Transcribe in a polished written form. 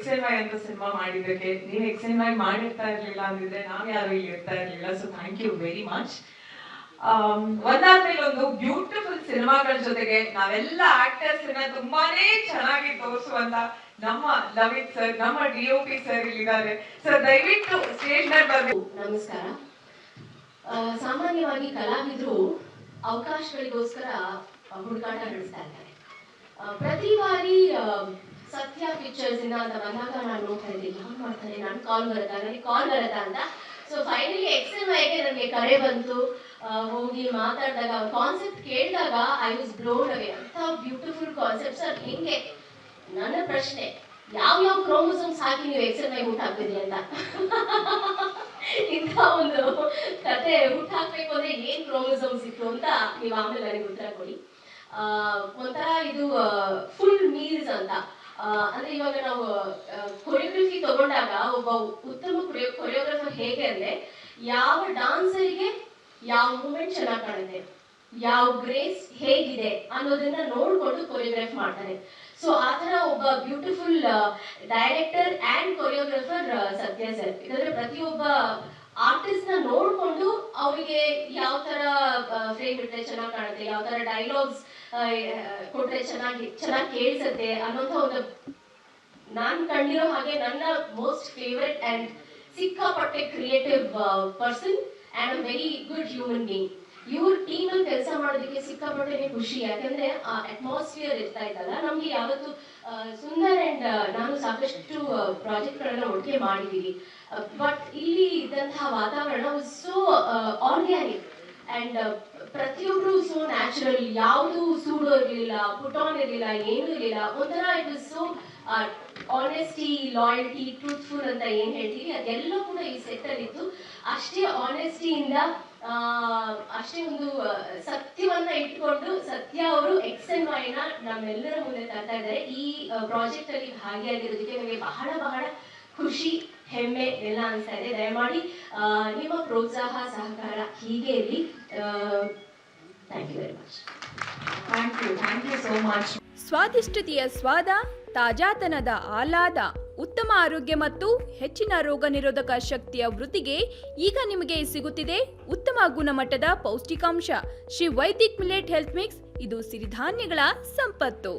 XNY ಅಂತ cinema ಮಾಡಿದ್ದಕ್ಕೆ. ನೀವು XNY ಮಾಡಿರ್ತಾ ಇರ್ಲಿಲ್ಲ ಅಂದಿದ್ರೆ ನಾವ್ ಯಾರು ಇಲ್ಲಿ ಇರ್ತಾ ಇರ್ಲಿಲ್ಲ. So thank you very much. ಒಂದಾದ್ಮೇಲೆ ಒಂದು ಬ್ಯೂಟಿಫುಲ್ ಸಿನಿಮಾಗಳ ಜೊತೆಗೆ ನಾವೆಲ್ಲ ಆಕ್ಟರ್ಸ್ ತುಂಬಾನೇ ಚೆನ್ನಾಗಿ ತೋರಿಸುವಂತ ನಮ್ಮ ಲವಿತ್ ಸರ್, ನಮ್ಮ DOP ಸರ್ ಇಲ್ಲಿದ್ದಾರೆ. ಸರ್ ದಯವಿಟ್ಟು ಸ್ಟೇಜ್ ಮೇಲೆ ಬರ್ಬೇಕು. ನಮಸ್ಕಾರ. ಸಾಮಾನ್ಯವಾಗಿ ಕಲಾವಿದರು ಅವಕಾಶಗಳಿಗೋಸ್ಕರ ಹುಡುಕಾಟ ನಡೆಸ್ತಾ ಇದ್ದಾರೆ. ಪ್ರತಿ ಬಾರಿ ಸತ್ಯ ಪಿಕ್ಚರ್ಸ್ ಇಂದ ಅಂತ ಬಂದಾಗ ನಾನು ನೋಡ್ತಾ ಇದ್ದೆ, ಯಾರು ಮಾಡ್ತಾರೆ, ನನಗೆ ಕಾಲ್ ಬರುತ್ತಾ ಅಂತ. ಸೊ ಫೈನಲಿ XNYಗೆ ನನಗೆ ಕರೆ ಬಂತು. ಹೋಗಿ ಮಾತಾಡಿದಾಗ ಕಾನ್ಸೆಪ್ಟ್ ಕೇಳಿದಾಗ ಐ ವಾಸ್ ಬ್ಲೋನ್ ಅವೇ. ಅಂತ ಬ್ಯೂಟಿಫುಲ್ ಕಾನ್ಸೆಪ್ಟ್. ಸರ್ ಹೆಂಗೆ, ನನ್ನ ಪ್ರಶ್ನೆ, ಯಾವ ಕ್ರೋಮೋಸೋಮ್ಸ್ ಹಾಕಿ ನೀವು XNY ಹುಟ್ಟಾಕ್ತಿದ್ರಿ ಅಂತ. ಇಂಥ ಒಂದು ಕತೆ ಹುಟ್ಟಾಕ್ಬೇಕು ಅಂದ್ರೆ ಏನ್ ಕ್ರೋಮೋಸೋಮ್ಸ್ ಇತ್ತು ಅಂತ ನೀವು ಆಮೇಲೆ ನನಗೆ ಉತ್ತರ ಕೊಡಿ. ಒಂಥರ ಇದು ಫುಲ್ ಮೀಲ್ಸ್ ಅಂತ. ಅಂದ್ರೆ ಇವಾಗ ನಾವು ಕೊರಿಯೋಗ್ರಫಿ ತಗೊಂಡಾಗ ಒಬ್ಬ ಉತ್ತಮ ಕೊರಿಯೋಗ್ರಫರ್ ಹೇಗೆ ಅಂದ್ರೆ, ಯಾವ ಡಾನ್ಸರಿಗೆ ಯಾವ ಮೂಮೆಂಟ್ ಚೆನ್ನಾಗಿ ಕಾಣುತ್ತೆ, ಯಾವ ಗ್ರೇಸ್ ಹೇಗಿದೆ ಅನ್ನೋದನ್ನ ನೋಡ್ಕೊಂಡು ಕೊರಿಯೋಗ್ರಾಫ್ ಮಾಡ್ತಾರೆ. ಸೊ ಆ ತರ ಒಬ್ಬ ಬ್ಯೂಟಿಫುಲ್ ಡೈರೆಕ್ಟರ್ ಅಂಡ್ ಕೊರಿಯೋಗ್ರಾಫರ್ ಸತ್ಯ ಸರ್. ಯಾಕಂದ್ರೆ ಪ್ರತಿಯೊಬ್ಬ ಆರ್ಟಿಸ್ಟ್ ನ ನೋಡ್ಕೊಂಡು ಅವರಿಗೆ ಯಾವ ತರ ಫ್ರೇಮ್ ಇಟ್ಟರೆ ಚೆನ್ನಾಗಿ ಕಾಣುತ್ತೆ, ಯಾವ ತರ ಡೈಲಾಗ್ಸ್ ಕೊಟ್ರೆ ಚೆನ್ನಾಗಿ ಕೇಳಿಸುತ್ತೆ ಅನ್ನೋಂಥ ಒಂದು ನಾನು ಕಂಡಿರೋ ಹಾಗೆ ನನ್ನ ಮೋಸ್ಟ್ ಫೇವರೆಟ್ ಅಂಡ್ ಸಿಕ್ಕಾಪಟ್ಟೆ creative person and a very good human being. ಇವ್ರ ಟೀಮ್ ಅಲ್ಲಿ ಕೆಲಸ ಮಾಡೋದಕ್ಕೆ ಸಿಕ್ಕಾಪಟ್ಟೆ ಖುಷಿ. ಯಾಕಂದ್ರೆ ಆ ಅಟ್ಮಾಸ್ಫಿಯರ್ ಇರ್ತಾ ಇದ್ದಲ್ಲ, ನಮ್ಗೆ ಯಾವತ್ತು ಸುಂದರ್ ಅಂಡ್ ನಾನು ಸಾಕಷ್ಟು ಪ್ರಾಜೆಕ್ಟ್ ಗಳನ್ನ ಒಟ್ಟಿಗೆ ಮಾಡಿದೀವಿ. ಬಟ್ ಇಲ್ಲಿ ಇದ್ದಂತಹ ವಾತಾವರಣ ಸೋ ಆರ್ಗ್ಯಾನಿಕ್ ಅಂಡ್ ಪ್ರತಿಯೊಬ್ರು ಸೋ ನ್ಯಾಚುರಲ್. ಯಾವುದು ಸೂಡೋ ಇರ್ಲಿಲ್ಲ, ಪುಟ್ ಆನ್ ಇರ್ಲಿಲ್ಲ, ಏನೂ ಇರ್ಲಿಲ್ಲ. ಒಂಥರ it was so honesty, loyalty, truthful ಅಂತ ಏನ್ ಹೇಳ್ತೀವಿ ಅದೆಲ್ಲ ಕೂಡ ಈ ಸೆಟ್ ಅಲ್ಲಿ ಇತ್ತು. ಅಷ್ಟೇ ಆನೆಸ್ಟಿಯಿಂದ, ಅಷ್ಟೇ ಒಂದು ಸತ್ಯವನ್ನ ಇಟ್ಕೊಂಡು ಸತ್ಯ ಅವರು XNY ನ ನಮ್ಮೆಲ್ಲರ ಮುಂದೆ ತರ್ತಾ ಇದ್ದಾರೆ. ಈ ಪ್ರಾಜೆಕ್ಟ್ ಅಲ್ಲಿ ಭಾಗಿಯಾಗಿರೋದಕ್ಕೆ ನನಗೆ ಬಹಳ ಬಹಳ ಖುಷಿ, ಹೆಮ್ಮೆ ಎಲ್ಲ ಅನಿಸ್ತಾ ಇದೆ. ದಯಮಾಡಿ ನಿಮ್ಮ ಪ್ರೋತ್ಸಾಹ ಸಹಕಾರ ಹೀಗೆ ಇರಲಿ. Thank you very much. Thank you so much. ಸ್ವಾದಿಷ್ಟತೆಯ ಸ್ವಾದ, ತಾಜಾತನದ ಆಹ್ಲಾದ, ಉತ್ತಮ ಆರೋಗ್ಯ ಮತ್ತು ಹೆಚ್ಚಿನ ರೋಗ ನಿರೋಧಕ ಶಕ್ತಿಯ ವೃದ್ಧಿಗೆ ಈಗ ನಿಮಗೆ ಸಿಗುತ್ತಿದೆ ಉತ್ತಮ ಗುಣಮಟ್ಟದ ಪೌಷ್ಟಿಕಾಂಶ Shri Vaidik millet health mix. ಇದು ಸಿರಿಧಾನ್ಯಗಳ ಸಂಪತ್ತು.